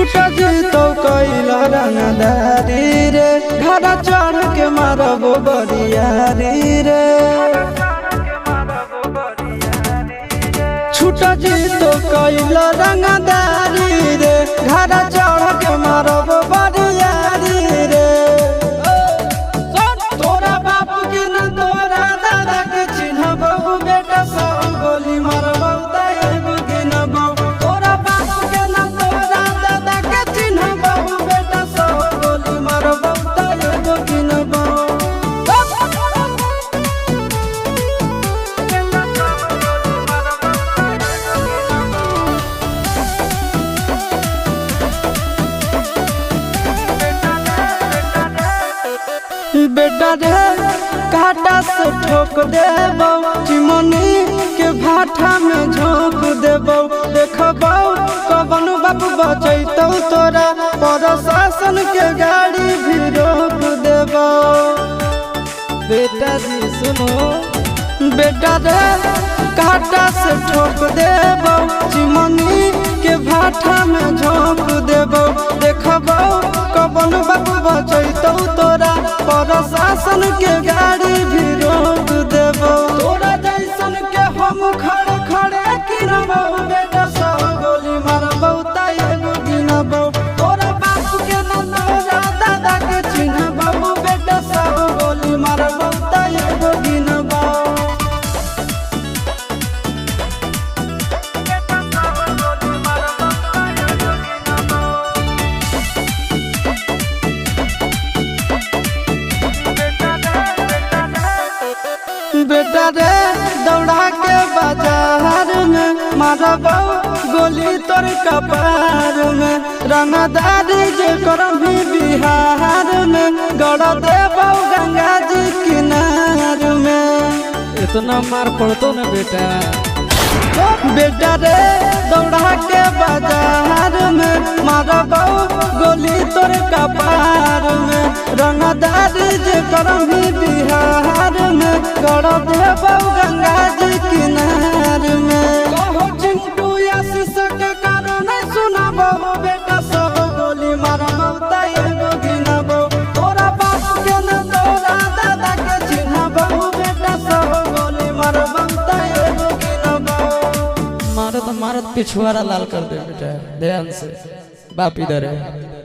छूटा जी तो कैला रंगदारी रे घड़ा चढ़ के मारबो बरियारी रे। छूटा जी तो कैला रंगदारी रे घड़ा चढ़ के मारबो बरियारी रे। तोरा बाप के न तोरा दादा के चिन्हबो बेटा सब गोली मारबो एगो गिनबो। तोरा बाप के न तोरा दादा के चिन्हबो बेटा सब गोली मारबो एगो गिनबो। बेटा रे काटा से ठोक देबो चिमनी के भाटा में झोंक देबो। देखबो कवन बाप बचैतौ तोरा प्रशासन के गाड़ी भी रोक देबो। बेटा जी सुनो बेटा रे काटा से ठोक देबो चिमनी के भाटा में झोंक देबो। देखबो कवन बाप बचैतौ तोरा प्रशासन के गाड़ी भी रोक देबो। तोरा जैसन के हम खड़े खड़े गिनबो बेटा सब गोली मारबो एगो गिनबो। तोरा बाप के न तोरा दादा के चिन्हबो बेटा सब गोली मारबो एगो गिनबो। बेटा रे दौड़ा के बाजार में मारबो गोली तोर कपार में। रंगदारी जे करम भी बिहार में गड़ देबो गंगा जी किनार में। इतना मार पड़तो ना बेटा। बेटा रे दौड़ा के बाजार में मारबो गोली तोर कपार में। रंगदारी जे करम भी बिहार में गड़ देबो गंगा जी किनार में। कहो चिंटू आशीष के कारण सुनाबो बेटा सब गोली मारबो एगो गिनबो। तोरा बाप के न तोरा दादा के चिन्हबो बेटा सब गोली मारबो एगो गिनबो। मारत मारत पिछुआरा लाल कर दे बेटा ध्यान से। बाप इधर है।